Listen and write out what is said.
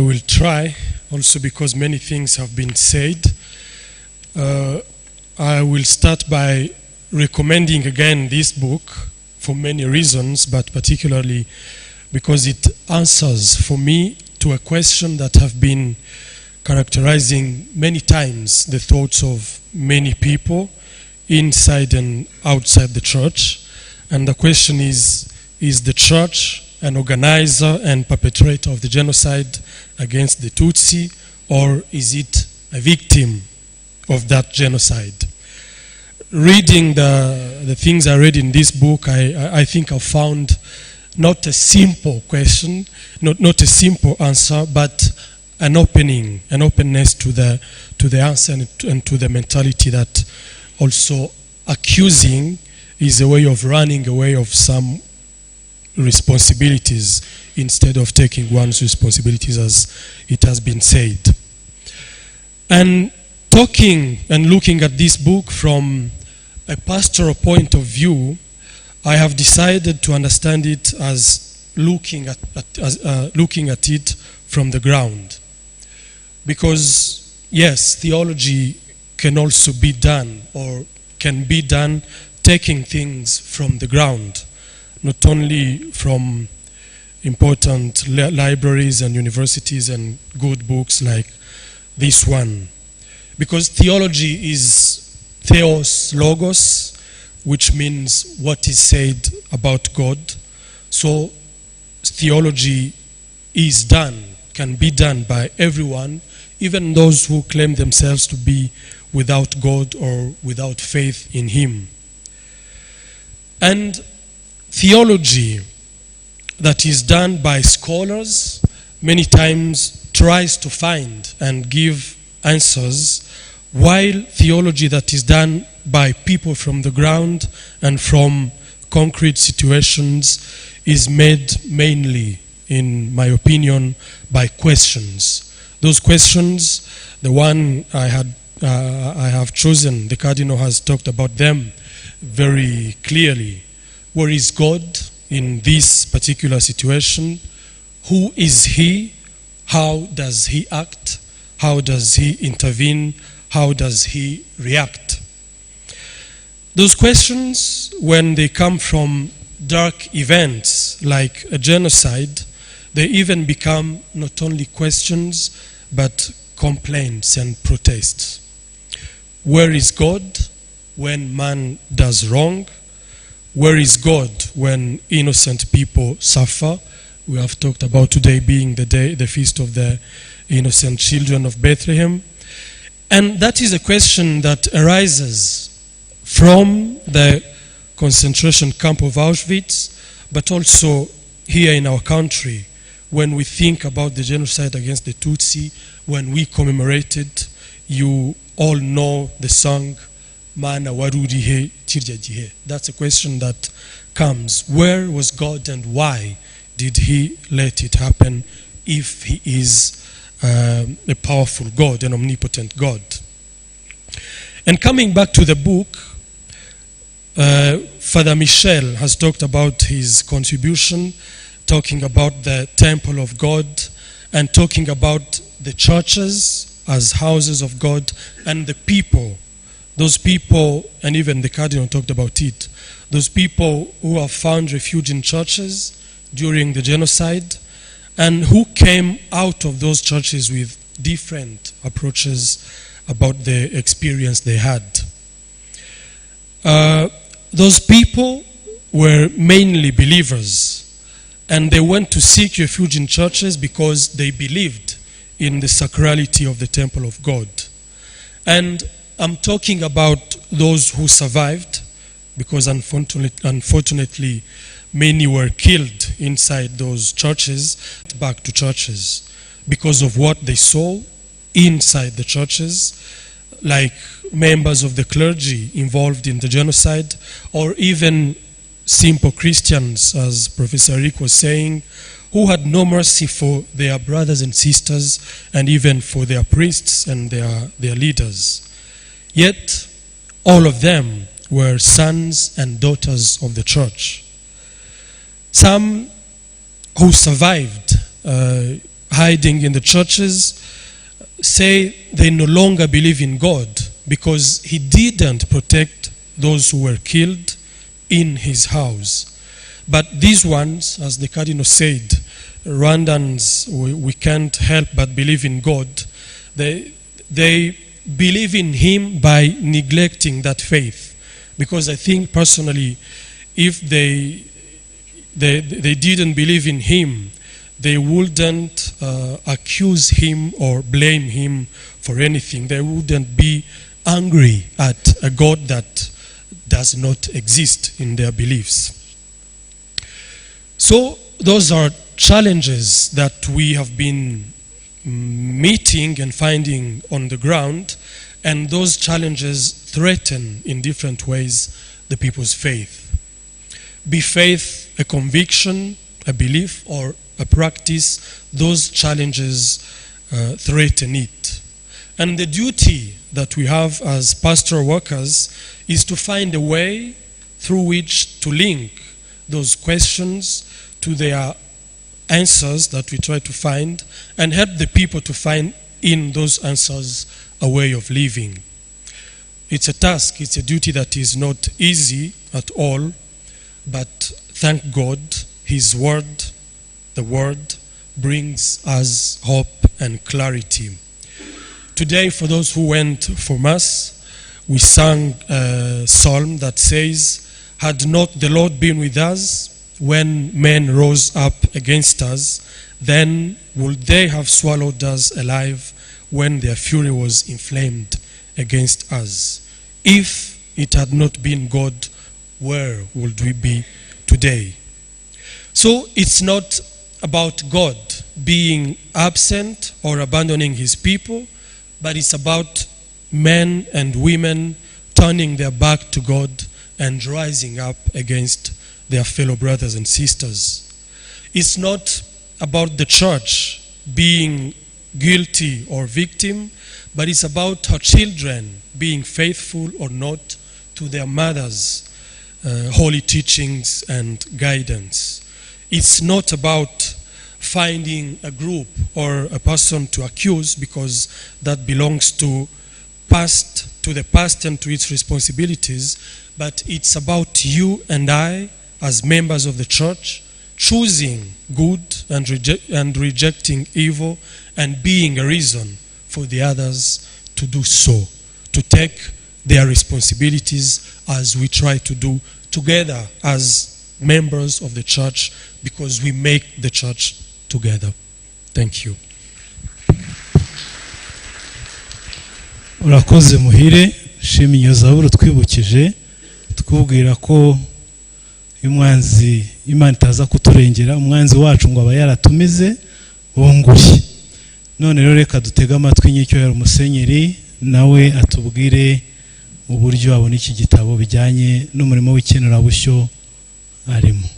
will try, also because many things have been said. I will start by recommending again this book for many reasons, but particularly because it answers for me to a question that have been characterizing many times the thoughts of many people inside and outside the church. And the question is the church an organizer and perpetrator of the genocide against the Tutsi, or is it a victim of that genocide? Reading the things I read in this book, I think I found not a simple question, not a simple answer, but an openness to the answer and to the mentality that also accusing is a way of running away of some responsibilities instead of taking one's responsibilities, as it has been said. And talking and looking at this book from a pastoral point of view, I have decided to understand it as looking at it from the ground. Because yes, theology can also be done, or can be done taking things from the ground, not only from important libraries and universities and good books like this one. Because theology is theos logos, which means what is said about God. So theology is done, can be done by everyone, even those who claim themselves to be without God or without faith in Him. And theology that is done by scholars many times tries to find and give answers, while theology that is done by people from the ground and from concrete situations is made mainly, in my opinion, by questions. Those questions, the one I have chosen, the Cardinal has talked about them very clearly. Where is God in this particular situation? Who is He? How does He act? How does He intervene? How does He react? Those questions, when they come from dark events like a genocide, they even become not only questions, but complaints and protests. Where is God when man does wrong? Where is God when innocent people suffer? We have talked about today being the feast of the innocent children of Bethlehem. And that is a question that arises from the concentration camp of Auschwitz, but also here in our country, when we think about the genocide against the Tutsi, when we commemorated, you all know the song, Mana Warurihe Tirjajihe. That's a question that comes. Where was God and why did He let it happen if He is a powerful God, an omnipotent God? And coming back to the book, Father Michel has talked about his contribution, talking about the temple of God and talking about the churches as houses of God and the people. Those people, and even the Cardinal talked about it, those people who have found refuge in churches during the genocide and who came out of those churches with different approaches about the experience they had. Those people were mainly believers, and they went to seek refuge in churches because they believed in the sacrality of the temple of God. And I'm talking about those who survived, because unfortunately many were killed inside those churches, back to churches, because of what they saw inside the churches, like members of the clergy involved in the genocide, or even simple Christians, as Professor Rick was saying, who had no mercy for their brothers and sisters, and even for their priests and their leaders. Yet, all of them were sons and daughters of the church. Some who survived hiding in the churches say they no longer believe in God because he didn't protect those who were killed in his house. But these ones, as the Cardinal said, Rwandans, we can't help but believe in God. They believe in him by neglecting that faith. Because I think personally, if they didn't believe in him, they wouldn't accuse him or blame him for anything. They wouldn't be angry at a God that does not exist in their beliefs. So those are challenges that we have been meeting and finding on the ground, and those challenges threaten in different ways the people's faith. Be faith a conviction, a belief, or a practice, those challenges threaten it. And the duty that we have as pastoral workers is to find a way through which to link those questions to their answers that we try to find, and help the people to find in those answers a way of living. It's a task, it's a duty that is not easy at all, but thank God, his word, the word, brings us hope and clarity. Today, for those who went for Mass, we sang a psalm that says, "Had not the Lord been with us when men rose up against us, then would they have swallowed us alive when their fury was inflamed against us. If it had not been God, where would we be today?" So it's not about God being absent or abandoning his people, but it's about men and women turning their back to God and rising up against their fellow brothers and sisters. It's not about the church being guilty or victim, but it's about her children being faithful or not to their mothers' holy teachings and guidance. It's not about finding a group or a person to accuse, because that belongs to the past and to its responsibilities, but it's about you and I as members of the church choosing good and rejecting evil, and being a reason for the others to do so, to take their responsibilities as we try to do together as members of the church, because we make the church together. Thank you. Urakoze Muhire, shimiye Zaburi twibukije tukubwira ko umwanzi Imana itaza kuturengera, umwanzi wacu ngo aba yaratumize bunguri. None rero reka dutega amatwi nyicyo ya Musenyeri nawe atubwire uburyo abona iki gitabo bijyanye n'umurimo w'ikenerabushyo arimo.